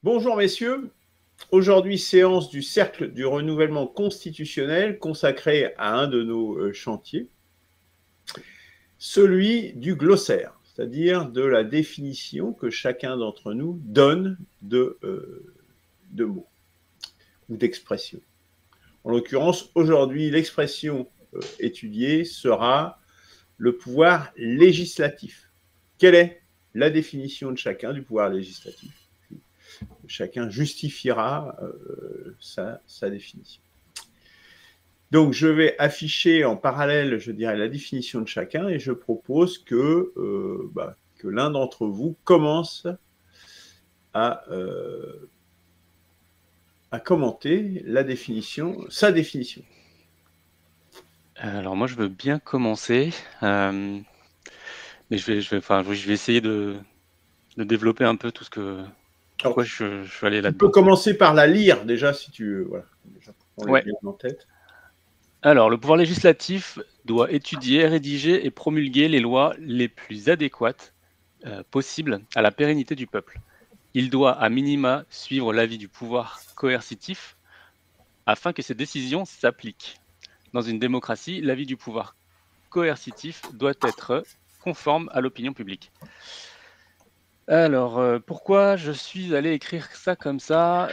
Bonjour messieurs, aujourd'hui séance du Cercle du renouvellement constitutionnel consacré à un de nos chantiers, celui du glossaire, c'est-à-dire de la définition que chacun d'entre nous donne de mots ou d'expressions. En l'occurrence, aujourd'hui, l'expression étudiée sera le pouvoir législatif. Quelle est la définition de chacun du pouvoir législatif? Chacun justifiera sa définition. Donc, je vais afficher en parallèle, je dirais, la définition de chacun et je propose que l'un d'entre vous commence à commenter la définition, sa définition. Alors moi, je veux bien commencer, mais je vais essayer de développer un peu tout ce que Alors, pourquoi je suis allé tu peux là-dedans. commencer par la lire déjà si tu veux. Voilà, déjà, on les Ouais. bien en tête. Alors, le pouvoir législatif doit étudier, rédiger et promulguer les lois les plus adéquates possibles à la pérennité du peuple. Il doit, à minima, suivre l'avis du pouvoir coercitif afin que ses décisions s'appliquent. Dans une démocratie, l'avis du pouvoir coercitif doit être conforme à l'opinion publique. Alors, pourquoi je suis allé écrire ça comme ça?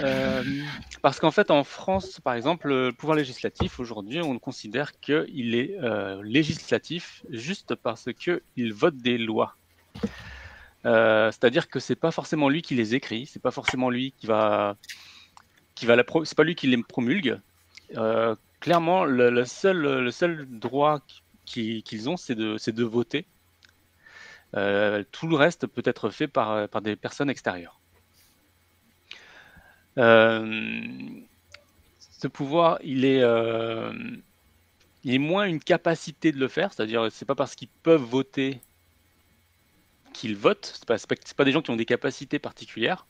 Parce qu'en fait, en France, par exemple, le pouvoir législatif, aujourd'hui, on considère qu'il est, législatif juste parce qu'il vote des lois. C'est-à-dire que c'est pas forcément lui qui les écrit, c'est pas forcément lui c'est pas lui qui les promulgue. Clairement, le seul droit qu'ils ont, c'est de voter. Tout le reste peut être fait par des personnes extérieures. Ce pouvoir, il est moins une capacité de le faire, c'est-à-dire c'est pas parce qu'ils peuvent voter qu'ils votent, c'est pas des gens qui ont des capacités particulières,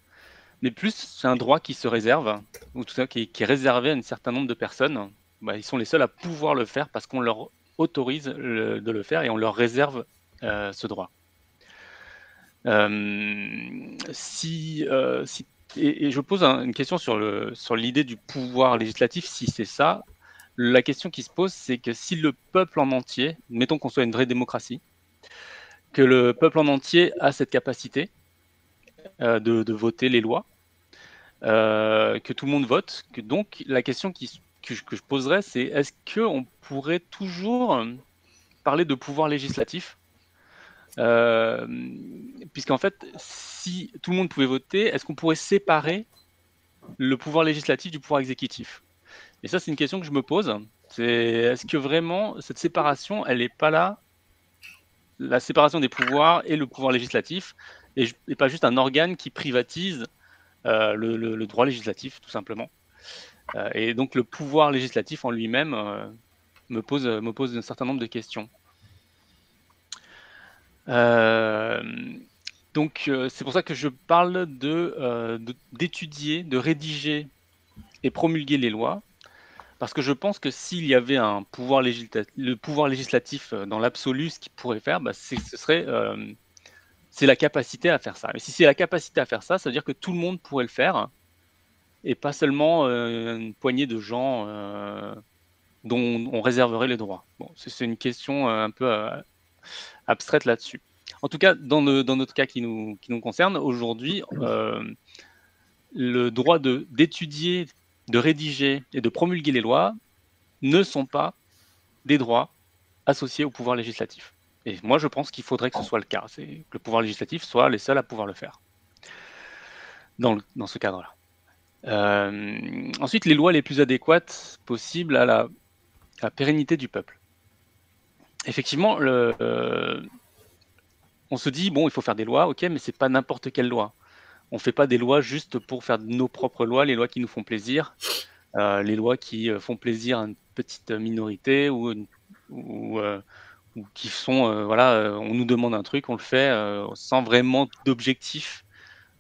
mais plus c'est un droit qui se réserve, ou tout ça qui est réservé à un certain nombre de personnes. Bah, ils sont les seuls à pouvoir le faire parce qu'on leur autorise de le faire et on leur réserve ce droit. Et je pose une question sur l'idée du pouvoir législatif, si c'est ça. La question qui se pose, c'est que si le peuple en entier, mettons qu'on soit une vraie démocratie, que le peuple en entier a cette capacité de voter les lois, que tout le monde vote, que donc la question que je poserais, c'est est-ce qu'on pourrait toujours parler de pouvoir législatif? Puisqu'en fait, si tout le monde pouvait voter, est-ce qu'on pourrait séparer le pouvoir législatif du pouvoir exécutif? Et ça, c'est une question que je me pose. C'est est-ce que vraiment cette séparation, elle n'est pas là, la séparation des pouvoirs et le pouvoir législatif, et pas juste un organe qui privatise le droit législatif, tout simplement. Et donc le pouvoir législatif en lui-même me pose un certain nombre de questions. Euh, donc c'est pour ça que je parle d'étudier, de rédiger et promulguer les lois, parce que je pense que s'il y avait le pouvoir législatif dans l'absolu, ce qu'il pourrait faire, bah, c'est la capacité à faire ça. Et si c'est la capacité à faire ça, ça veut dire que tout le monde pourrait le faire, et pas seulement une poignée de gens dont on réserverait les droits. Bon, c'est une question un peu abstraite là-dessus. En tout cas, dans notre cas qui nous concerne, aujourd'hui, le droit d'étudier, de rédiger et de promulguer les lois ne sont pas des droits associés au pouvoir législatif. Et moi, je pense qu'il faudrait que ce soit le cas, c'est que le pouvoir législatif soit les seuls à pouvoir le faire dans ce cadre-là. Ensuite, les lois les plus adéquates possibles à la pérennité du peuple. Effectivement, on se dit, bon, il faut faire des lois, ok, mais c'est pas n'importe quelle loi. On fait pas des lois juste pour faire nos propres lois, les lois qui nous font plaisir, les lois qui font plaisir à une petite minorité ou, euh, ou qui sont, voilà, on nous demande un truc, on le fait sans vraiment d'objectif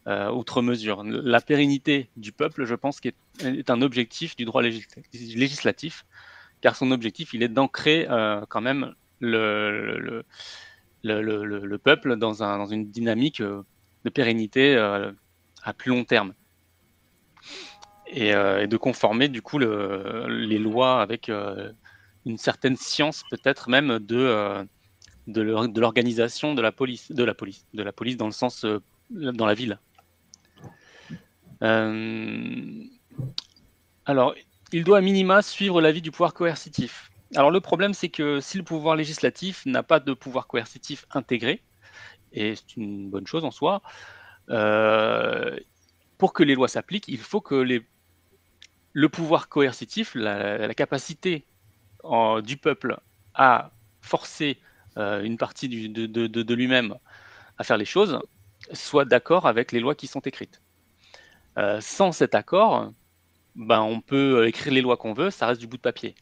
outre mesure. La pérennité du peuple, je pense, est un objectif du droit législatif, car son objectif, il est d'ancrer quand même le peuple dans une dynamique de pérennité à plus long terme. et de conformer du coup les lois avec une certaine science peut-être même de l'organisation de la police dans le sens dans la ville. Alors, il doit à minima suivre l'avis du pouvoir coercitif. Alors le problème, c'est que si le pouvoir législatif n'a pas de pouvoir coercitif intégré, et c'est une bonne chose en soi, pour que les lois s'appliquent, il faut que le pouvoir coercitif, la capacité du peuple à forcer une partie de lui-même à faire les choses, soit d'accord avec les lois qui sont écrites. Sans cet accord, ben, on peut écrire les lois qu'on veut, ça reste du bout de papier.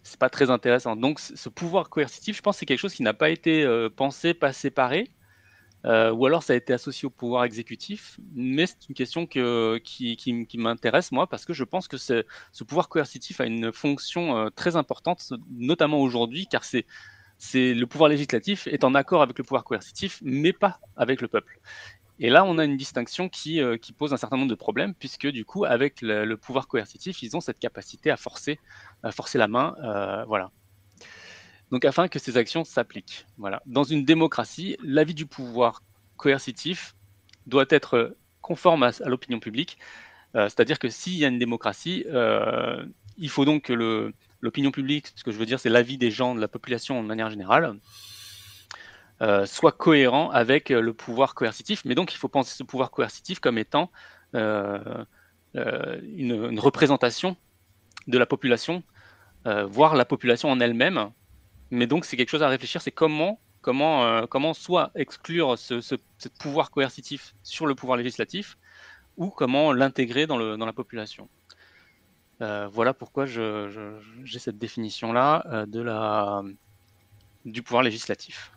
C'est pas très intéressant. Donc ce pouvoir coercitif, je pense que c'est quelque chose qui n'a pas été pensé, pas séparé, ou alors ça a été associé au pouvoir exécutif, mais c'est une question qui m'intéresse, moi, parce que je pense que ce pouvoir coercitif a une fonction très importante, notamment aujourd'hui, car le pouvoir législatif est en accord avec le pouvoir coercitif, mais pas avec le peuple. Et là, on a une distinction qui pose un certain nombre de problèmes, puisque du coup, avec le pouvoir coercitif, ils ont cette capacité à forcer la main, voilà. Donc, afin que ces actions s'appliquent. Voilà. Dans une démocratie, l'avis du pouvoir coercitif doit être conforme à l'opinion publique. C'est-à-dire que s'il y a une démocratie, il faut donc que l'opinion publique, ce que je veux dire, c'est l'avis des gens, de la population de manière générale, soit cohérent avec le pouvoir coercitif. Mais donc, il faut penser ce pouvoir coercitif comme étant une représentation de la population, voire la population en elle-même. Mais donc, c'est quelque chose à réfléchir, c'est comment soit exclure ce pouvoir coercitif sur le pouvoir législatif, ou comment l'intégrer dans la population. Voilà pourquoi j'ai cette définition-là du pouvoir législatif.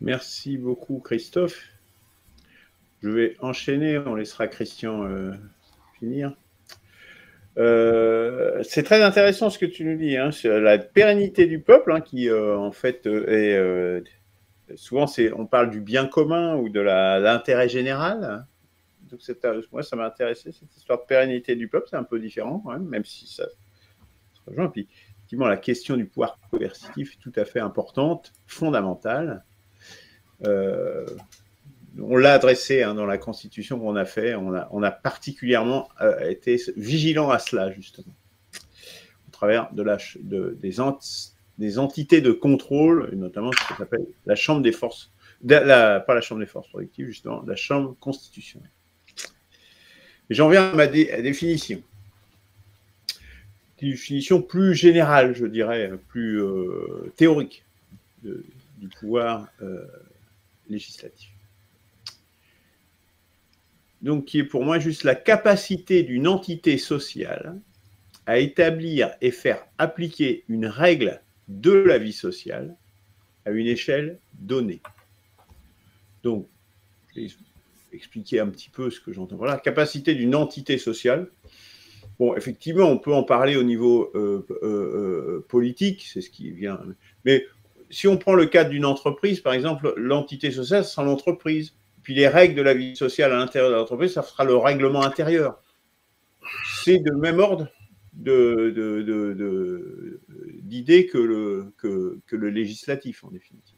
Merci beaucoup, Christophe. Je vais enchaîner, on laissera Christian finir. C'est très intéressant ce que tu nous dis, hein, sur la pérennité du peuple, hein, qui en fait est souvent on parle du bien commun ou de l'intérêt général. Donc moi, ça m'a intéressé cette histoire de pérennité du peuple, c'est un peu différent, hein, même si ça se rejoint. Puis effectivement, la question du pouvoir coercitif est tout à fait importante, fondamentale. On l'a adressé hein, dans la Constitution qu'on a fait. On a particulièrement été vigilant à cela, justement, au travers des entités de contrôle, notamment ce qu'on appelle la Chambre des forces, pas la Chambre des forces productives, justement, la Chambre constitutionnelle. J'en viens à ma définition. Une définition plus générale, je dirais, plus théorique du pouvoir législatif. Donc, qui est pour moi juste la capacité d'une entité sociale à établir et faire appliquer une règle de la vie sociale à une échelle donnée. Donc, je vais expliquer un petit peu ce que j'entends. Voilà, la capacité d'une entité sociale. Bon, effectivement, on peut en parler au niveau politique, c'est ce qui vient. Mais si on prend le cadre d'une entreprise, par exemple, l'entité sociale, ce sera l'entreprise. Puis les règles de la vie sociale à l'intérieur de l'entreprise, ça sera le règlement intérieur. C'est de même ordre d'idées que le législatif, en définitive.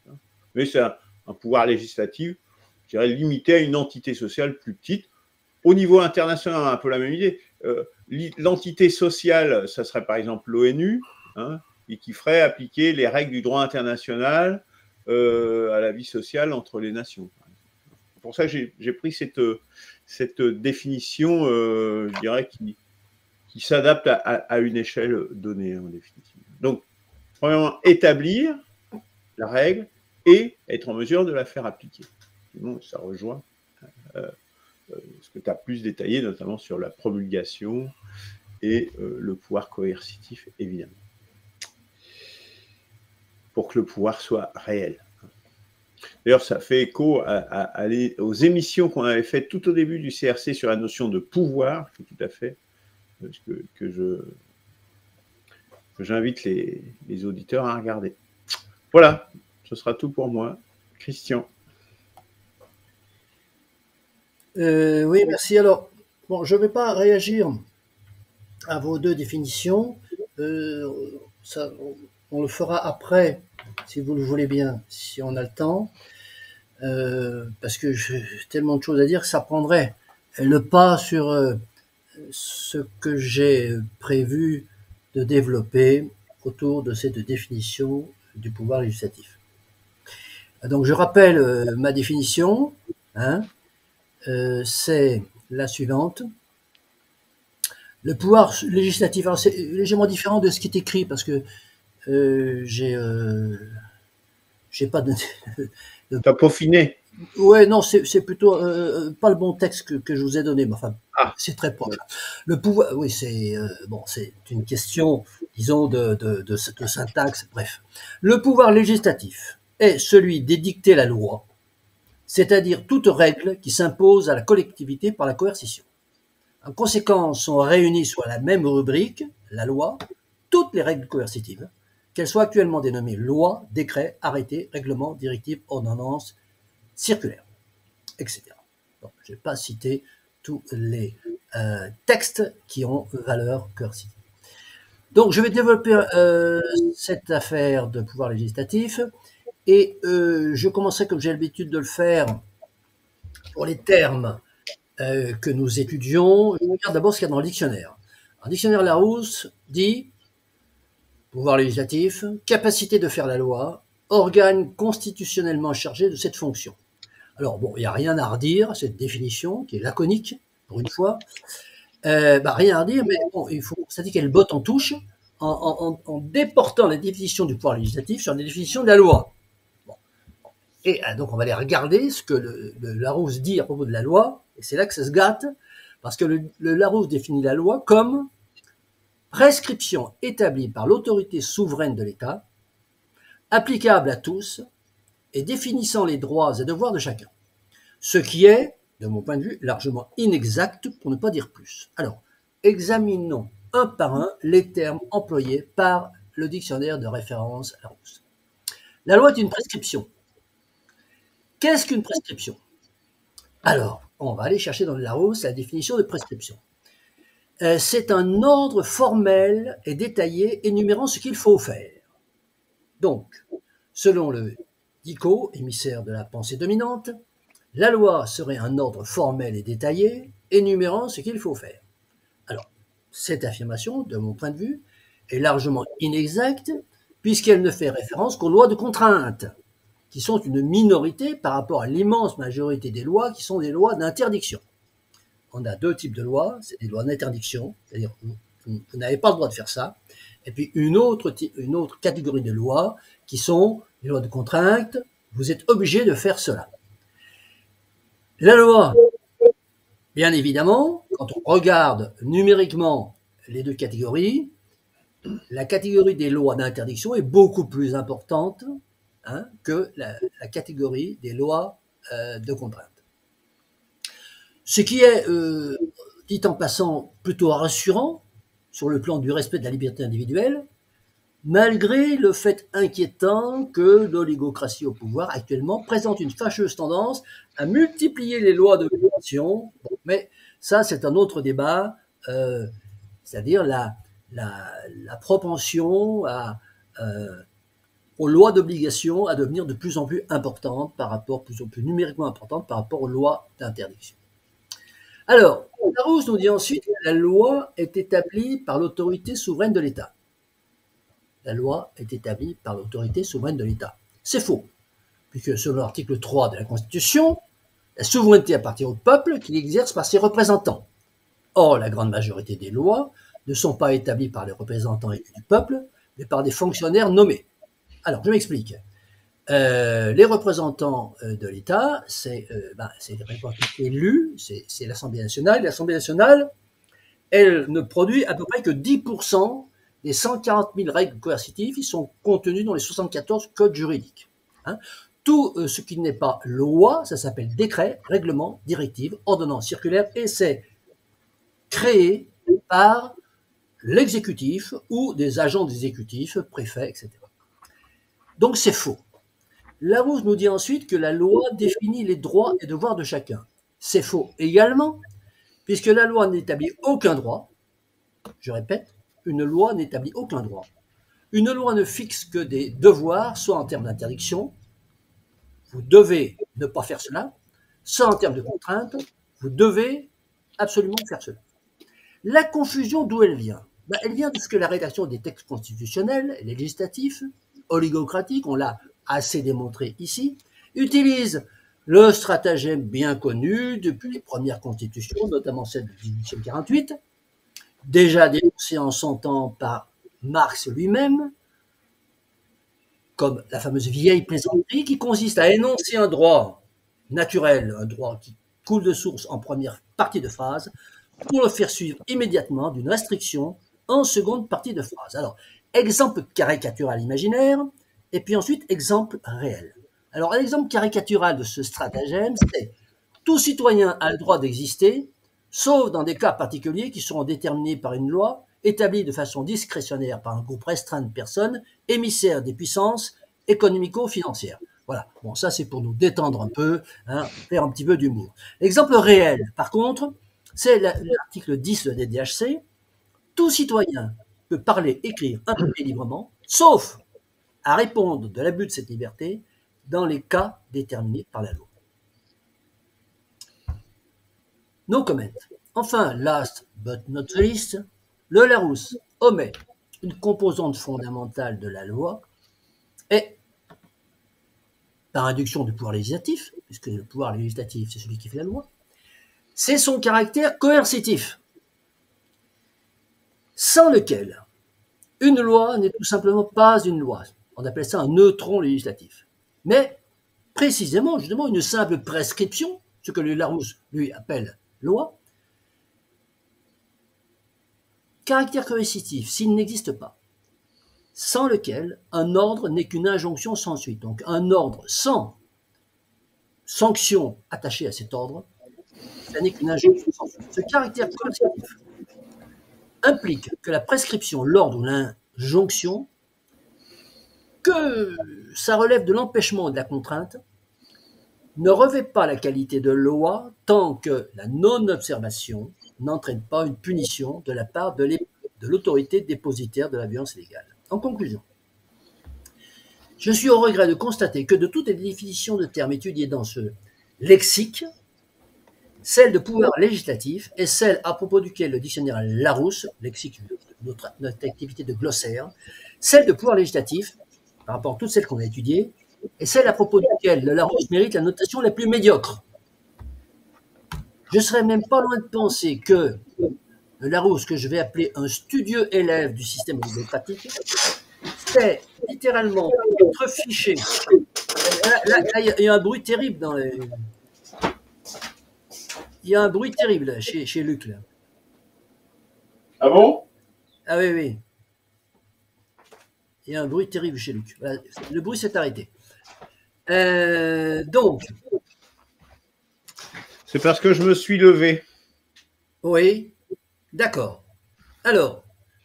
Mais c'est un pouvoir législatif, je dirais, limité à une entité sociale plus petite. Au niveau international, on a un peu la même idée. L'entité sociale, ça serait par exemple l'ONU, hein, et qui ferait appliquer les règles du droit international à la vie sociale entre les nations. C'est pour ça que j'ai pris cette définition, je dirais, qui s'adapte à une échelle donnée, en définitive. Donc, premièrement, établir la règle et être en mesure de la faire appliquer. Sinon, ça rejoint ce que tu as plus détaillé, notamment sur la promulgation et le pouvoir coercitif, évidemment, pour que le pouvoir soit réel. D'ailleurs, ça fait écho aux émissions qu'on avait faites tout au début du CRC sur la notion de pouvoir, tout à fait, que j'invite les auditeurs à regarder. Voilà, ce sera tout pour moi. Christian. Oui, merci. Alors, bon, je ne vais pas réagir à vos deux définitions. Euh, ça, on le fera après, si vous le voulez bien, si on a le temps, parce que j'ai tellement de choses à dire que ça prendrait le pas sur ce que j'ai prévu de développer autour de cette définition du pouvoir législatif. Donc, je rappelle ma définition. Hein, c'est la suivante. Le pouvoir législatif, alors c'est légèrement différent de ce qui est écrit parce que j'ai pas de, T'as peaufiné. ouais, non, c'est plutôt pas le bon texte que je vous ai donné, mais enfin, Ah, c'est très proche. Le pouvoir, oui, c'est bon, c'est une question, disons, de syntaxe, bref. Le pouvoir législatif est celui d'édicter la loi, c'est-à-dire toute règle qui s'impose à la collectivité par la coercition. En conséquence, sont réunies sous la même rubrique, la loi, toutes les règles coercitives, qu'elles soient actuellement dénommées loi, décret, arrêté, règlement, directive, ordonnance, circulaire, etc. Bon, je ne vais pas citer tous les textes qui ont valeur coercitive. Donc, je vais développer cette affaire de pouvoir législatif et je commencerai, comme j'ai l'habitude de le faire, pour les termes que nous étudions. Je regarde d'abord ce qu'il y a dans le dictionnaire. Un dictionnaire Larousse dit pouvoir législatif, capacité de faire la loi, organe constitutionnellement chargé de cette fonction. Alors bon, il n'y a rien à redire, cette définition qui est laconique, pour une fois. Rien à redire, mais bon, il faut constater qu'elle botte en touche en déportant la définition du pouvoir législatif sur la définition de la loi. Bon. Et donc on va aller regarder ce que le Larousse dit à propos de la loi, et c'est là que ça se gâte, parce que le Larousse définit la loi comme prescription établie par l'autorité souveraine de l'État, applicable à tous et définissant les droits et devoirs de chacun. Ce qui est, de mon point de vue, largement inexact pour ne pas dire plus. Alors, examinons un par un les termes employés par le dictionnaire de référence Larousse. La loi est une prescription. Qu'est-ce qu'une prescription? Alors, on va aller chercher dans le Larousse la définition de prescription. C'est un ordre formel et détaillé énumérant ce qu'il faut faire. Donc, selon le Dico, émissaire de la pensée dominante, la loi serait un ordre formel et détaillé énumérant ce qu'il faut faire. Alors, cette affirmation, de mon point de vue, est largement inexacte puisqu'elle ne fait référence qu'aux lois de contrainte, qui sont une minorité par rapport à l'immense majorité des lois qui sont des lois d'interdiction. On a deux types de lois, c'est des lois d'interdiction, c'est-à-dire vous n'avez pas le droit de faire ça, et puis une autre catégorie de lois qui sont les lois de contrainte, vous êtes obligé de faire cela. La loi, bien évidemment, quand on regarde numériquement les deux catégories, la catégorie des lois d'interdiction est beaucoup plus importante que la catégorie des lois de contrainte. Ce qui est, dit en passant, plutôt rassurant sur le plan du respect de la liberté individuelle, malgré le fait inquiétant que l'oligocratie au pouvoir actuellement présente une fâcheuse tendance à multiplier les lois de l'obligation. Bon, mais ça, c'est un autre débat, c'est-à-dire la propension aux lois d'obligation à devenir de plus en plus importantes par rapport, plus en plus numériquement importantes par rapport aux lois d'interdiction. Alors, Larousse nous dit ensuite que la loi est établie par l'autorité souveraine de l'État. La loi est établie par l'autorité souveraine de l'État. C'est faux, puisque selon l'article 3 de la Constitution, la souveraineté appartient au peuple qui l'exerce par ses représentants. Or, la grande majorité des lois ne sont pas établies par les représentants élus du peuple, mais par des fonctionnaires nommés. Alors, je m'explique. Les représentants de l'État, c'est les représentants élus, c'est l'Assemblée nationale. L'Assemblée nationale, elle ne produit à peu près que 10% des 140 000 règles coercitives qui sont contenues dans les 74 codes juridiques. Tout ce qui n'est pas loi, ça s'appelle décret, règlement, directive, ordonnance, circulaire, et c'est créé par l'exécutif ou des agents d'exécutif, préfets, etc. Donc c'est faux. Larousse nous dit ensuite que la loi définit les droits et devoirs de chacun. C'est faux également, puisque la loi n'établit aucun droit. Je répète, une loi n'établit aucun droit. Une loi ne fixe que des devoirs, soit en termes d'interdiction, vous devez ne pas faire cela, soit en termes de contrainte, vous devez absolument faire cela. La confusion, d'où elle vient? Elle vient de ce que la rédaction des textes constitutionnels et législatifs, oligocratiques, on l'a assez démontré ici, utilise le stratagème bien connu depuis les premières constitutions, notamment celle de 1848, déjà dénoncée en son temps par Marx lui-même, comme la fameuse vieille plaisanterie qui consiste à énoncer un droit naturel, un droit qui coule de source en première partie de phrase, pour le faire suivre immédiatement d'une restriction en seconde partie de phrase. Alors, exemple caricatural imaginaire, et puis ensuite exemple réel. Alors, l'exemple caricatural de ce stratagème, c'est « Tout citoyen a le droit d'exister, sauf dans des cas particuliers qui seront déterminés par une loi établie de façon discrétionnaire par un groupe restreint de personnes, émissaires des puissances économico-financières. » Voilà, bon, ça c'est pour nous détendre un peu, hein, faire un petit peu d'humour. L'exemple réel, par contre, c'est l'article 10 de la DDHC. Tout citoyen peut parler, écrire, imprimer librement, sauf à répondre de l'abus de cette liberté dans les cas déterminés par la loi. No comment. Enfin, last but not least, le Larousse omet une composante fondamentale de la loi et, par induction du pouvoir législatif, puisque le pouvoir législatif, c'est celui qui fait la loi, c'est son caractère coercitif, sans lequel une loi n'est tout simplement pas une loi. On appelle ça un neutron législatif. Mais, précisément, justement, une simple prescription, ce que le Larousse, lui, appelle loi, caractère coercitif, s'il n'existe pas, sans lequel un ordre n'est qu'une injonction sans suite. Donc, un ordre sans sanction attachée à cet ordre, ça n'est qu'une injonction sans suite. Ce caractère coercitif implique que la prescription, l'ordre ou l'injonction, que ça relève de l'empêchement et de la contrainte, ne revêt pas la qualité de loi tant que la non-observation n'entraîne pas une punition de la part de l'autorité dépositaire de la violence légale. En conclusion, je suis au regret de constater que de toutes les définitions de termes étudiées dans ce lexique, celle de pouvoir législatif est celle à propos duquel le dictionnaire Larousse, lexique, notre activité de glossaire, celle de pouvoir législatif, par rapport à toutes celles qu'on a étudiées, est celle à propos duquel le Larousse mérite la notation la plus médiocre. Je ne serais même pas loin de penser que le Larousse, que je vais appeler un studieux élève du système démocratique, c'est littéralement contrefiché. Là, il y a un bruit terrible dans les... Il y a un bruit terrible là, chez Luc. Là. Ah bon? Ah oui, oui. Il y a un bruit terrible chez Luc. Voilà, le bruit s'est arrêté. Donc. C'est parce que je me suis levé. Oui, d'accord. Alors,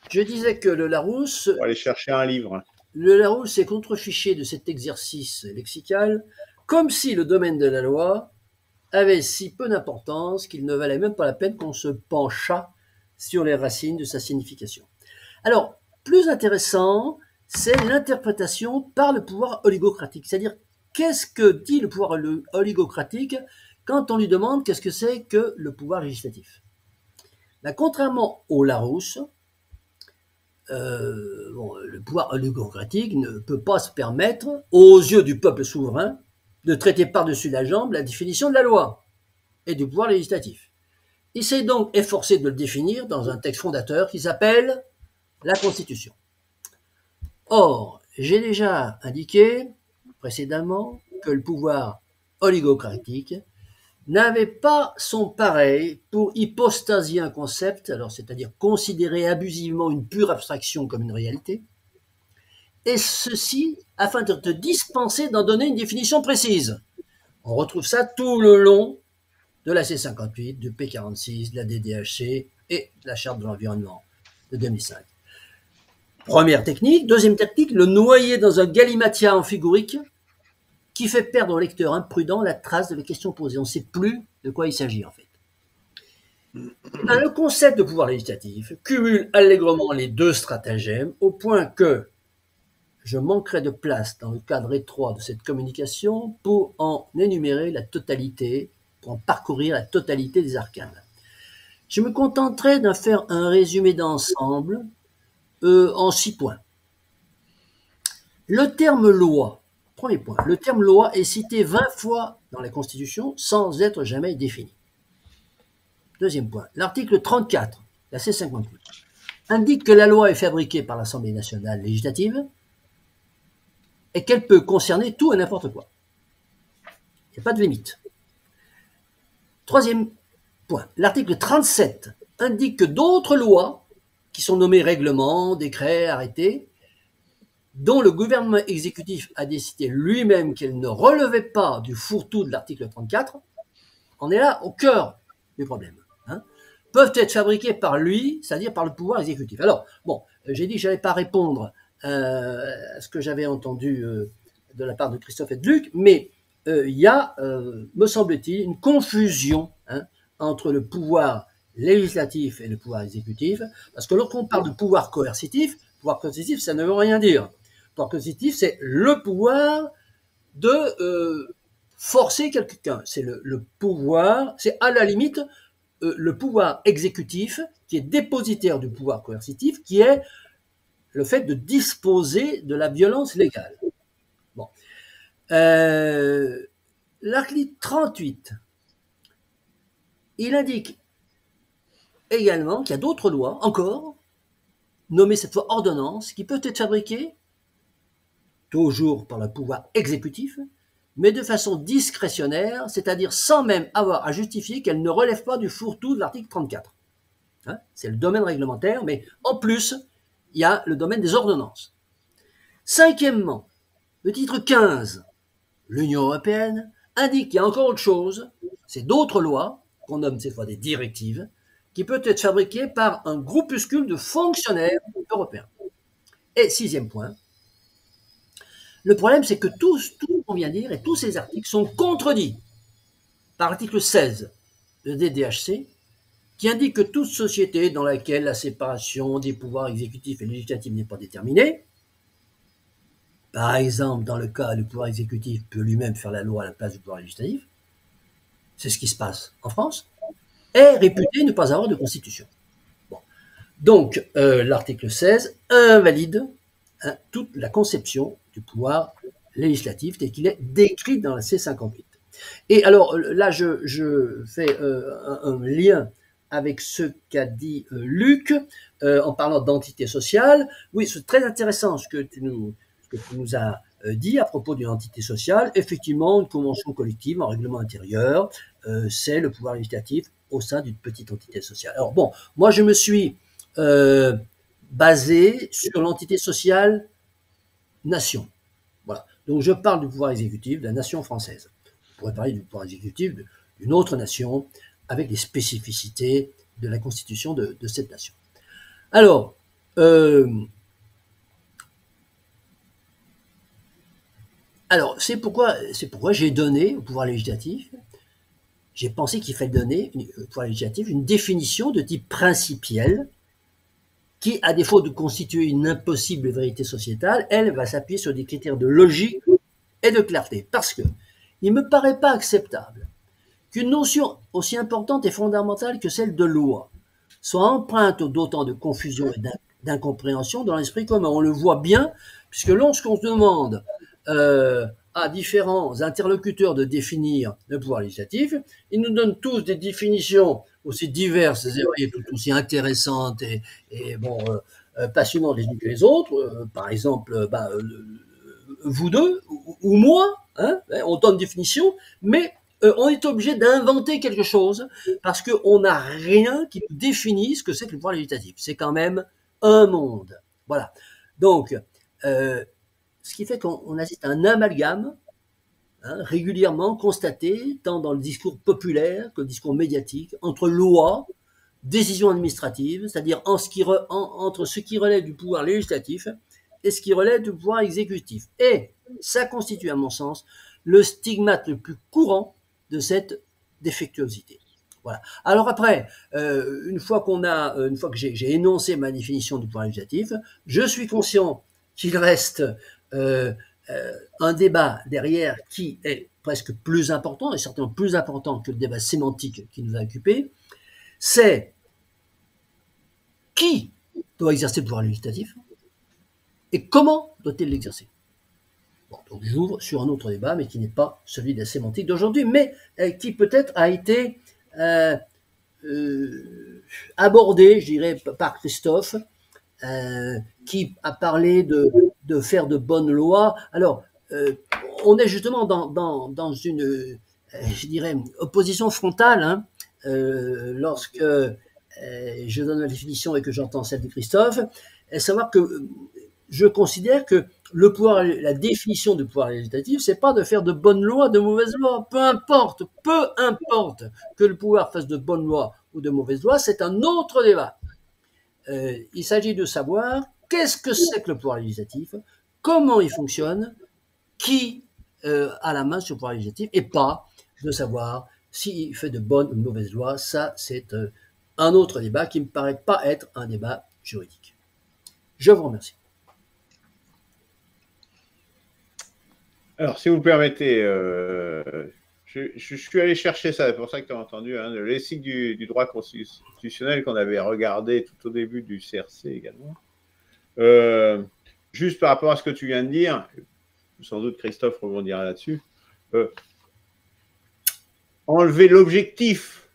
je disais que le Larousse... On va aller chercher un livre. Le Larousse est contrefiché de cet exercice lexical, comme si le domaine de la loi avait si peu d'importance qu'il ne valait même pas la peine qu'on se penchât sur les racines de sa signification. Alors, plus intéressant, c'est l'interprétation par le pouvoir oligocratique. C'est-à-dire, qu'est-ce que dit le pouvoir oligocratique quand on lui demande qu'est-ce que c'est que le pouvoir législatif? Contrairement au Larousse, le pouvoir oligocratique ne peut pas se permettre, aux yeux du peuple souverain, de traiter par-dessus la jambe la définition de la loi et du pouvoir législatif. Il s'est donc efforcé de le définir dans un texte fondateur qui s'appelle la Constitution. Or, j'ai déjà indiqué précédemment que le pouvoir oligocratique n'avait pas son pareil pour hypostasier un concept, alors c'est-à-dire considérer abusivement une pure abstraction comme une réalité, et ceci afin de te dispenser d'en donner une définition précise. On retrouve ça tout le long de la C58, du P46, de la DDHC et de la Charte de l'environnement de 2005. Première technique. Deuxième technique, le noyer dans un galimatia amphigorique qui fait perdre au lecteur imprudent la trace de la question posée. On ne sait plus de quoi il s'agit en fait. Le concept de pouvoir législatif cumule allègrement les deux stratagèmes au point que je manquerai de place dans le cadre étroit de cette communication pour en énumérer la totalité, pour en parcourir la totalité des arcanes. Je me contenterai d'en faire un résumé d'ensemble en 6 points. Le terme loi, premier point, le terme loi est cité 20 fois dans la Constitution sans être jamais défini. Deuxième point, l'article 34, la C58, indique que la loi est fabriquée par l'Assemblée nationale législative et qu'elle peut concerner tout et n'importe quoi. Il n'y a pas de limite. Troisième point, l'article 37 indique que d'autres lois, qui sont nommées règlements, décrets, arrêtés, dont le gouvernement exécutif a décidé lui-même qu'elles ne relevaient pas du fourre-tout de l'article 34, on est là au cœur du problème, peuvent être fabriquées par lui, c'est-à-dire par le pouvoir exécutif. Alors, bon, j'ai dit que je n'allais pas répondre à ce que j'avais entendu de la part de Christophe et de Luc, mais il y a, me semble-t-il, une confusion entre le pouvoir législatif et le pouvoir exécutif, parce que lorsqu'on parle de pouvoir coercitif, ça ne veut rien dire. Le pouvoir coercitif, c'est le pouvoir de forcer quelqu'un. C'est le pouvoir, c'est à la limite le pouvoir exécutif qui est dépositaire du pouvoir coercitif, qui est le fait de disposer de la violence légale. Bon. L'article 38, il indique également qu'il y a d'autres lois, encore, nommées cette fois ordonnances, qui peuvent être fabriquées, toujours par le pouvoir exécutif, mais de façon discrétionnaire, c'est-à-dire sans même avoir à justifier qu'elles ne relèvent pas du fourre-tout de l'article 34. C'est le domaine réglementaire, mais en plus, il y a le domaine des ordonnances. Cinquièmement, le titre 15, l'Union européenne, indique qu'il y a encore autre chose, c'est d'autres lois, qu'on nomme cette fois des directives, qui peuvent être fabriquées par un groupuscule de fonctionnaires européens. Et sixième point, le problème c'est que tout ce qu'on vient de dire et tous ces articles sont contredits par l'article 16 de DDHC, qui indique que toute société dans laquelle la séparation des pouvoirs exécutifs et législatifs n'est pas déterminée, par exemple dans le cas où le pouvoir exécutif peut lui-même faire la loi à la place du pouvoir législatif, c'est ce qui se passe en France, est réputée ne pas avoir de constitution. Bon. Donc l'article 16 invalide toute la conception du pouvoir législatif tel qu'il est décrit dans la C58. Et alors là, je fais un lien avec ce qu'a dit Luc en parlant d'entité sociale. Oui, c'est très intéressant ce que tu nous as dit à propos d'une entité sociale. Effectivement, une convention collective, un règlement intérieur, c'est le pouvoir législatif au sein d'une petite entité sociale. Alors bon, moi je me suis basé sur l'entité sociale nation. Voilà. Donc je parle du pouvoir exécutif de la nation française. On pourrait parler du pouvoir exécutif d'une autre nation avec les spécificités de la constitution de cette nation. Alors, c'est pourquoi j'ai donné au pouvoir législatif, j'ai pensé qu'il fallait donner au pouvoir législatif une définition de type principiel qui, à défaut de constituer une impossible vérité sociétale, elle va s'appuyer sur des critères de logique et de clarté. Parce que il ne me paraît pas acceptable qu'une notion aussi importante et fondamentale que celle de loi soit empreinte d'autant de confusion et d'incompréhension dans l'esprit commun. On le voit bien, puisque lorsqu'on se demande à différents interlocuteurs de définir le pouvoir législatif, ils nous donnent tous des définitions aussi diverses et tout aussi intéressantes et passionnantes les unes que les autres. Par exemple, vous deux ou moi, on donne une définition, mais on est obligé d'inventer quelque chose parce qu'on n'a rien qui nous définisse ce que c'est que le pouvoir législatif. C'est quand même un monde. Voilà. Donc, ce qui fait qu'on assiste à un amalgame régulièrement constaté, tant dans le discours populaire que le discours médiatique, entre loi, décision administrative, c'est-à-dire entre ce qui relève du pouvoir législatif et ce qui relève du pouvoir exécutif. Et ça constitue, à mon sens, le stigmate le plus courant de cette défectuosité. Voilà. Alors après, une fois que j'ai énoncé ma définition du pouvoir législatif, je suis conscient qu'il reste un débat derrière qui est presque plus important, et certainement plus important que le débat sémantique qui nous a occupés, c'est qui doit exercer le pouvoir législatif et comment doit-il l'exercer. Bon, donc j'ouvre sur un autre débat, mais qui n'est pas celui de la sémantique d'aujourd'hui, mais qui peut-être a été abordé, je dirais, par Christophe, qui a parlé de faire de bonnes lois. Alors, on est justement dans une, je dirais, opposition frontale, hein, lorsque je donne la définition et que j'entends celle de Christophe, et savoir que je considère que la définition du pouvoir législatif, c'est pas de faire de bonnes lois, de mauvaises lois. Peu importe que le pouvoir fasse de bonnes lois ou de mauvaises lois, c'est un autre débat. Il s'agit de savoir qu'est-ce que c'est que le pouvoir législatif, comment il fonctionne, qui a la main sur le pouvoir législatif, et pas de savoir s'il fait de bonnes ou de mauvaises lois. Ça, c'est un autre débat qui me paraît pas être un débat juridique. Je vous remercie. Alors, si vous le permettez, je suis allé chercher ça, c'est pour ça que tu as entendu, hein, le lexique du droit constitutionnel qu'on avait regardé tout au début du CRC également. Juste par rapport à ce que tu viens de dire, sans doute Christophe rebondira là-dessus, enlever l'objectif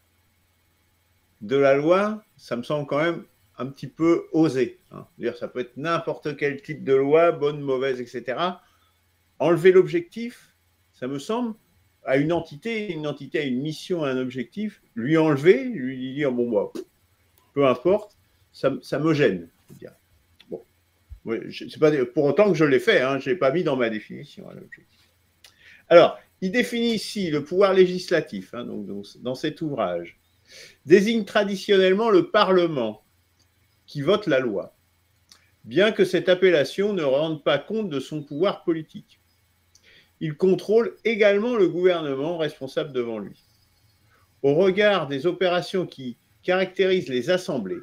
de la loi, ça me semble quand même un petit peu osé. Hein. C'est-à-dire, ça peut être n'importe quel type de loi, bonne, mauvaise, etc. Enlever l'objectif, ça me semble, à une entité a une mission, un objectif, lui enlever, lui dire, bon, bah, peu importe, ça me gêne, je dirais. Bon, c'est pas pour autant que je l'ai fait, hein, je ne l'ai pas mis dans ma définition, hein, l'objectif. Alors, il définit ici le pouvoir législatif, hein, donc, dans cet ouvrage, désigne traditionnellement le Parlement qui vote la loi, bien que cette appellation ne rende pas compte de son pouvoir politique. Il contrôle également le gouvernement responsable devant lui. Au regard des opérations qui caractérisent les assemblées,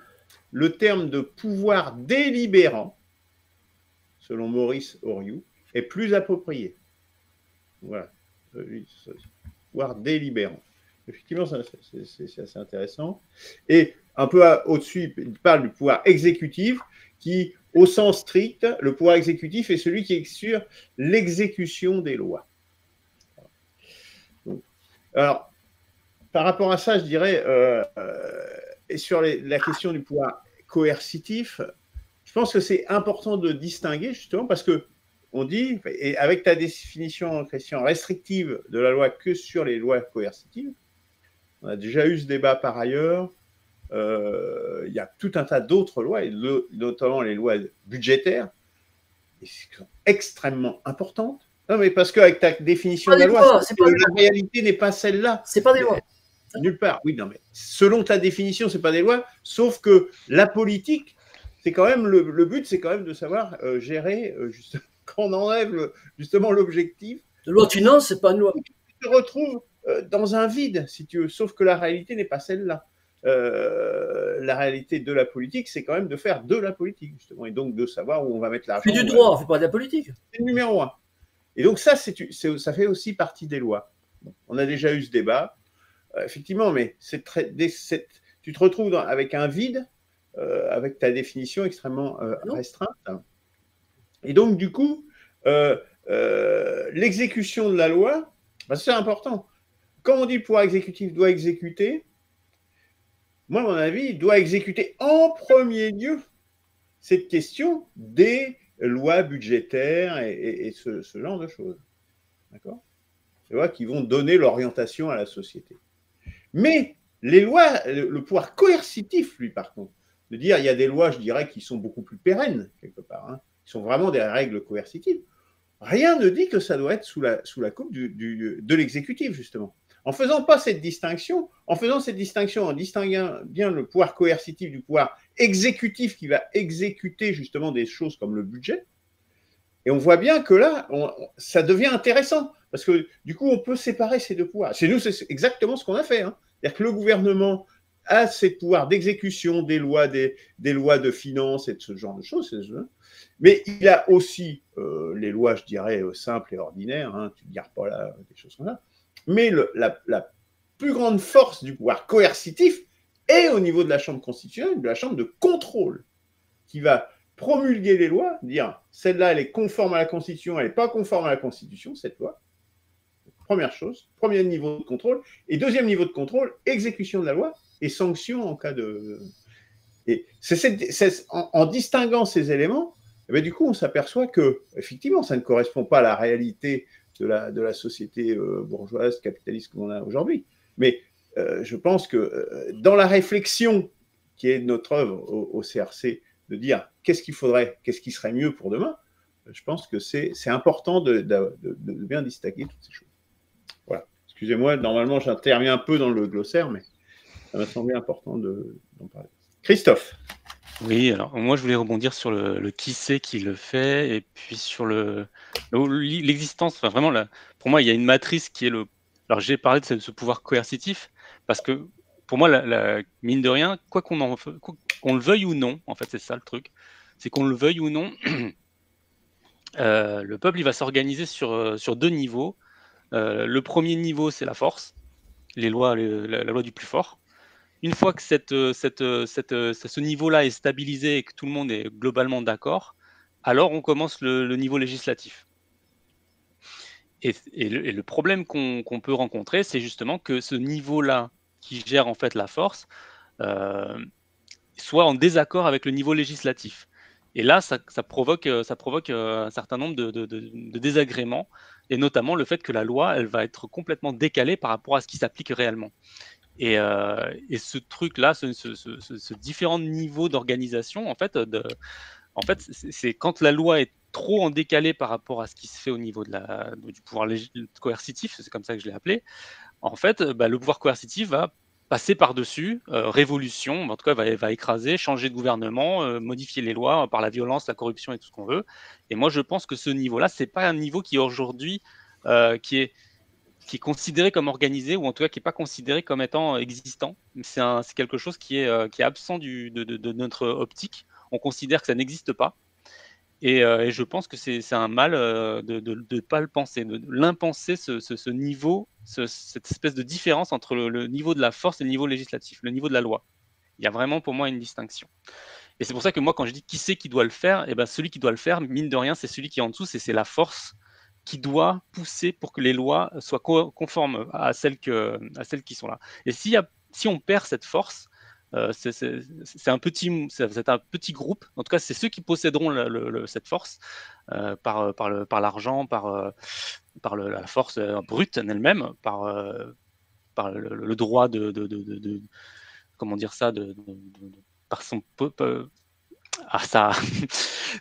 le terme de pouvoir délibérant, selon Maurice Horiou, est plus approprié. Voilà, pouvoir délibérant. Effectivement, c'est assez intéressant. Et un peu au-dessus, il parle du pouvoir exécutif qui, au sens strict, le pouvoir exécutif est celui qui assure l'exécution des lois. Alors, par rapport à ça, je dirais, et sur la question du pouvoir coercitif, je pense que c'est important de distinguer, justement, parce que on dit, et avec ta définition, Christian, restrictive de la loi que sur les lois coercitives, on a déjà eu ce débat par ailleurs. Il y a tout un tas d'autres lois, et notamment les lois budgétaires, qui sont extrêmement importantes. Non, mais parce qu'avec ta définition de la loi, la réalité n'est pas celle-là. C'est pas des lois. Nulle part. Oui, non, mais selon ta définition, c'est pas des lois, sauf que la politique, c'est quand même le but, c'est quand même de savoir gérer, justement, quand on enlève justement l'objectif. De loi de finances, c'est pas une loi. Tu te retrouves dans un vide, si tu veux, sauf que la réalité n'est pas celle-là. La réalité de la politique, c'est quand même de faire de la politique, justement, et donc de savoir où on va mettre l'argent. Fais du droit, on ne fait pas de la politique. C'est le numéro 1. Et donc ça, ça fait aussi partie des lois. Bon, on a déjà eu ce débat, effectivement, mais tu te retrouves avec un vide, avec ta définition extrêmement restreinte. Et donc, du coup, l'exécution de la loi, c'est important. Quand on dit le pouvoir exécutif doit exécuter, moi, à mon avis, il doit exécuter en premier lieu cette question des lois budgétaires et ce genre de choses. D'accord ? Les lois qui vont donner l'orientation à la société. Mais les lois, le pouvoir coercitif, lui, par contre, de dire il y a des lois, je dirais, qui sont beaucoup plus pérennes, quelque part, hein, qui sont vraiment des règles coercitives. Rien ne dit que ça doit être sous la coupe de l'exécutif, justement. En faisant pas cette distinction, en distinguant bien le pouvoir coercitif du pouvoir exécutif qui va exécuter justement des choses comme le budget, et on voit bien que là, ça devient intéressant. parce que du coup, on peut séparer ces deux pouvoirs. Chez nous, c'est exactement ce qu'on a fait. Hein. C'est-à-dire que le gouvernement a ses pouvoirs d'exécution des lois, des lois de finances et de ce genre de choses, mais il a aussi les lois, je dirais, simples et ordinaires, hein, tu ne gardes pas là, des choses comme ça, mais la plus grande force du pouvoir coercitif est au niveau de la Chambre constitutionnelle, de la Chambre de contrôle, qui va promulguer les lois, dire celle-là, elle est conforme à la Constitution, elle n'est pas conforme à la Constitution, cette loi. Première chose, premier niveau de contrôle. Et deuxième niveau de contrôle, exécution de la loi et sanction en cas de... Et en distinguant ces éléments, eh bien, du coup, on s'aperçoit que, effectivement, ça ne correspond pas à la réalité de la société bourgeoise, capitaliste qu'on a aujourd'hui. Mais je pense que dans la réflexion qui est notre œuvre au CRC, de dire qu'est-ce qu'il faudrait, qu'est-ce qui serait mieux pour demain, je pense que c'est important de bien distinguer toutes ces choses. Voilà. Excusez-moi, normalement, j'interviens un peu dans le glossaire, mais ça m'a semblé important d'en parler. Christophe. Oui, alors moi je voulais rebondir sur le qui c'est qui le fait, et puis sur l'existence, enfin vraiment, pour moi il y a une matrice qui est alors j'ai parlé de ce pouvoir coercitif, parce que pour moi, mine de rien, quoi qu'on le veuille ou non, en fait c'est ça le truc, c'est qu'on le veuille ou non, le peuple il va s'organiser sur deux niveaux. Le premier niveau c'est la force, les lois, la loi du plus fort. Une fois que ce niveau-là est stabilisé et que tout le monde est globalement d'accord, alors on commence le niveau législatif. Et le problème qu'on peut rencontrer, c'est justement que ce niveau-là, qui gère en fait la force, soit en désaccord avec le niveau législatif. Et là, ça provoque un certain nombre de désagréments, et notamment le fait que la loi, elle va être complètement décalée par rapport à ce qui s'applique réellement. Et ce truc-là, ce différent niveau d'organisation, en fait, c'est quand la loi est trop en décalé par rapport à ce qui se fait au niveau du pouvoir coercitif, c'est comme ça que je l'ai appelé. En fait, le pouvoir coercitif va passer par-dessus, révolution, en tout cas va écraser, changer de gouvernement, modifier les lois par la violence, la corruption et tout ce qu'on veut. Et moi, je pense que ce niveau-là, c'est pas un niveau qui aujourd'hui qui est considéré comme organisé, ou en tout cas qui n'est pas considéré comme étant existant. C'est quelque chose qui est absent de notre optique. On considère que ça n'existe pas. Et je pense que c'est un mal de ne pas le penser, de l'impenser, ce niveau, cette espèce de différence entre le niveau de la force et le niveau législatif, le niveau de la loi. Il y a vraiment pour moi une distinction. Et c'est pour ça que moi, quand je dis qui c'est qui doit le faire, eh ben, celui qui doit le faire, mine de rien, c'est celui qui est en dessous, c'est la force qui doit pousser pour que les lois soient conformes à celles qui sont là. Et si on perd cette force, c'est un petit groupe. En tout cas, c'est ceux qui posséderont cette force par l'argent, par la force brute en elle-même, par le droit comment dire ça, par son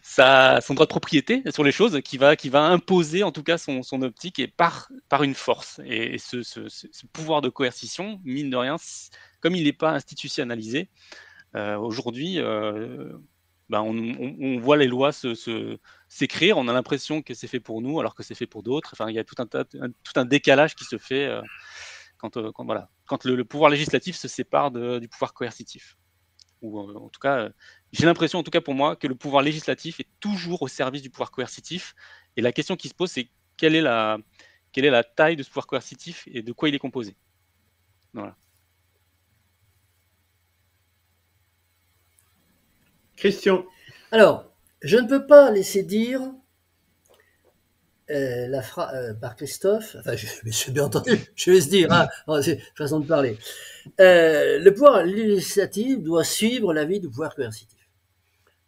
son droit de propriété sur les choses, qui va imposer en tout cas son optique, et par une force. Et ce pouvoir de coercition, mine de rien, comme il n'est pas institutionnalisé, aujourd'hui, on voit les lois s'écrire, on a l'impression que c'est fait pour nous alors que c'est fait pour d'autres. Enfin, il y a tout un décalage qui se fait quand le pouvoir législatif se sépare du pouvoir coercitif. Ou en tout cas, j'ai l'impression, en tout cas pour moi, que le pouvoir législatif est toujours au service du pouvoir coercitif. Et la question qui se pose, c'est quelle est la taille de ce pouvoir coercitif et de quoi il est composé. Voilà. Christian. Alors, je ne peux pas laisser dire par Christophe, enfin, j'ai bien entendu, je vais se dire, c'est façon de parler. Le pouvoir législatif doit suivre l'avis du pouvoir coercitif.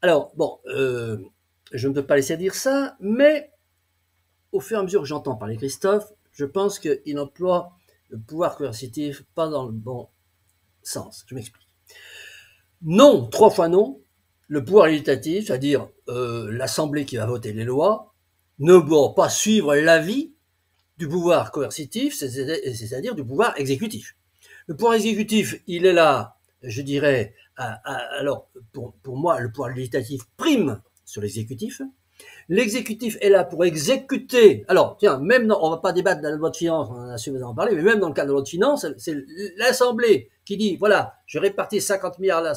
Alors, bon, je ne peux pas laisser dire ça, mais au fur et à mesure que j'entends parler Christophe, je pense qu'il emploie le pouvoir coercitif pas dans le bon sens. Je m'explique. Non, 3 fois non, le pouvoir législatif, c'est-à-dire l'Assemblée qui va voter les lois, ne doit pas suivre l'avis du pouvoir coercitif, c'est-à-dire du pouvoir exécutif. Le pouvoir exécutif, il est là, je dirais, alors pour moi, le pouvoir législatif prime sur l'exécutif, L'exécutif est là pour exécuter. Alors, tiens, même dans, on va pas débattre de la loi de finances, on en a suffisamment parlé, mais même dans le cas de la loi de finances, c'est l'Assemblée qui dit, voilà, je répartis 50 milliards là,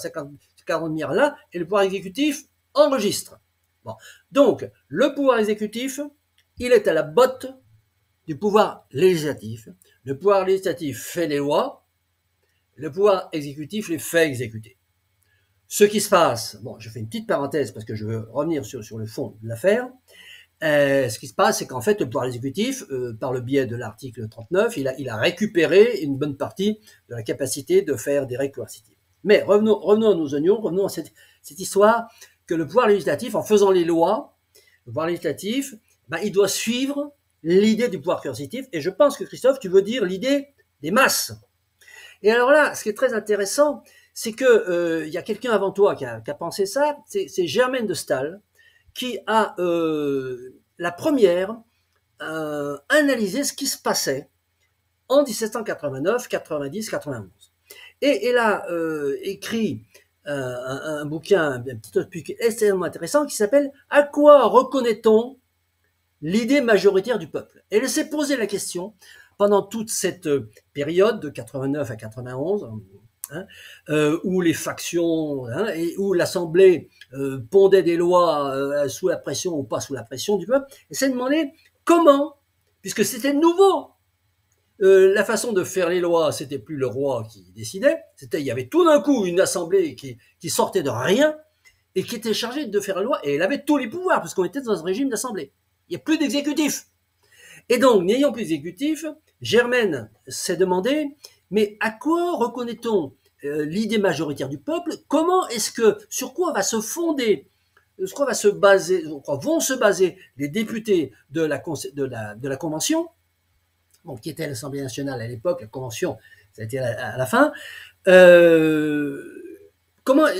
40 milliards là, et le pouvoir exécutif enregistre. Bon. Donc, le pouvoir exécutif, il est à la botte du pouvoir législatif. Le pouvoir législatif fait les lois, le pouvoir exécutif les fait exécuter. Ce qui se passe, bon, je fais une petite parenthèse parce que je veux revenir sur le fond de l'affaire. Ce qui se passe, c'est qu'en fait, le pouvoir exécutif, par le biais de l'article 39, il a récupéré une bonne partie de la capacité de faire des règles coercitives. Mais revenons à nos oignons, revenons à cette histoire que le pouvoir législatif, en faisant les lois, le pouvoir législatif, ben, il doit suivre l'idée du pouvoir coercitif. Et je pense que, Christophe, tu veux dire l'idée des masses. Et alors là, ce qui est très intéressant, c'est que y a quelqu'un avant toi qui a pensé ça, c'est Germaine de Staël, qui a la première analysé ce qui se passait en 1789, 90, 91. Et elle a écrit un bouquin, un petit truc extrêmement intéressant qui s'appelle « À quoi reconnaît-on l'idée majoritaire du peuple ?» Elle s'est posé la question pendant toute cette période de 89 à 91, où les factions, et où l'Assemblée pondait des lois sous la pression ou pas sous la pression du peuple, et s'est demandé comment, puisque c'était nouveau, la façon de faire les lois, c'était plus le roi qui décidait, il y avait tout d'un coup une assemblée qui sortait de rien et qui était chargée de faire la loi, et elle avait tous les pouvoirs, parce qu'on était dans un régime d'assemblée. Il n'y a plus d'exécutif. Et donc, n'ayant plus d'exécutif, Germaine s'est demandé, mais à quoi reconnaît-on l'idée majoritaire du peuple? Comment est-ce que, sur quoi va se fonder, sur quoi va se baser, sur quoi vont se baser les députés de la Convention, bon, qui était l'Assemblée nationale à l'époque, la Convention, ça a été à la fin,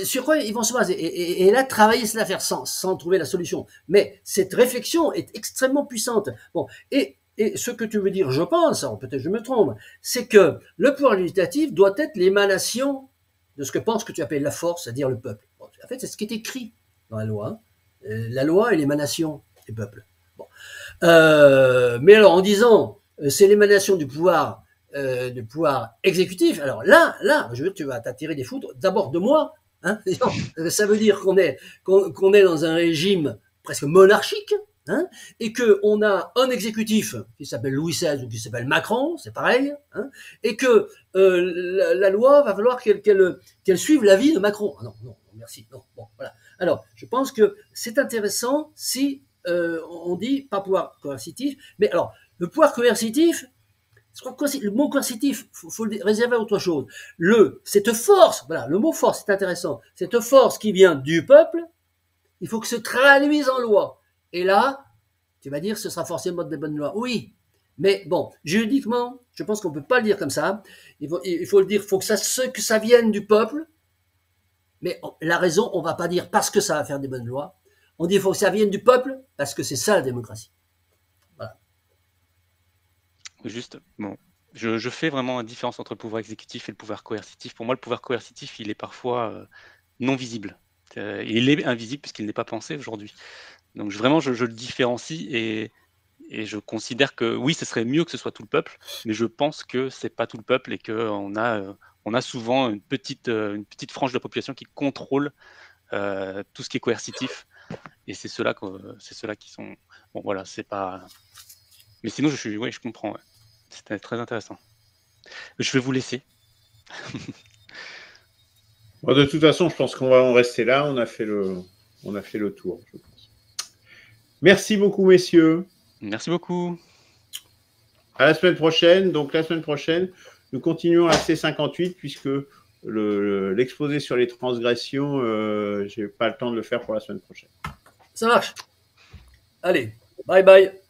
sur quoi ils vont se baser? Et elle a travaillé cette affaire sans trouver la solution. Mais cette réflexion est extrêmement puissante. Bon, et ce que tu veux dire, je pense, peut-être je me trompe, c'est que le pouvoir législatif doit être l'émanation de ce que pense que tu appelles la force, c'est-à-dire le peuple. Bon, en fait, c'est ce qui est écrit dans la loi. La loi est l'émanation du peuple. Bon. Mais alors, en disant, c'est l'émanation du pouvoir exécutif, alors là, je veux dire, tu vas t'attirer des foudres, d'abord de moi, hein, ça veut dire qu'on est dans un régime presque monarchique, hein, et qu'on a un exécutif qui s'appelle Louis XVI ou qui s'appelle Macron, c'est pareil, hein, et que la loi va falloir qu'elle suive l'avis de Macron. Ah non, merci, non, bon, voilà. Alors, je pense que c'est intéressant si on dit pas pouvoir coercitif, mais alors, le pouvoir coercitif, le mot coercitif, faut le réserver à autre chose. Cette force, voilà, le mot force, c'est intéressant, cette force qui vient du peuple, il faut que se traduise en loi. Et là, tu vas dire, ce sera forcément des bonnes lois. Oui, mais bon, juridiquement, je pense qu'on ne peut pas le dire comme ça. Il faut le dire, il faut que ça vienne du peuple. Mais la raison, on ne va pas dire parce que ça va faire des bonnes lois. On dit, il faut que ça vienne du peuple parce que c'est ça la démocratie. Voilà. Juste, bon, je fais vraiment une différence entre le pouvoir exécutif et le pouvoir coercitif. Pour moi, le pouvoir coercitif, il est parfois non visible. Il est invisible puisqu'il n'est pas pensé aujourd'hui. Donc vraiment, je le différencie et je considère que oui, ce serait mieux que ce soit tout le peuple, mais je pense que c'est pas tout le peuple et qu'on a souvent une petite frange de la population qui contrôle tout ce qui est coercitif. Et c'est ceux-là qui sont... Bon, voilà, c'est pas... Mais sinon, je comprends. Ouais. C'était très intéressant. Je vais vous laisser. Bon, de toute façon, je pense qu'on va en rester là. On a fait le tour, je pense. Merci beaucoup, messieurs. Merci beaucoup. À la semaine prochaine. Donc, la semaine prochaine, nous continuons à C58 puisque l'exposé sur les transgressions, je n'ai pas le temps de le faire pour la semaine prochaine. Ça marche. Allez, bye bye.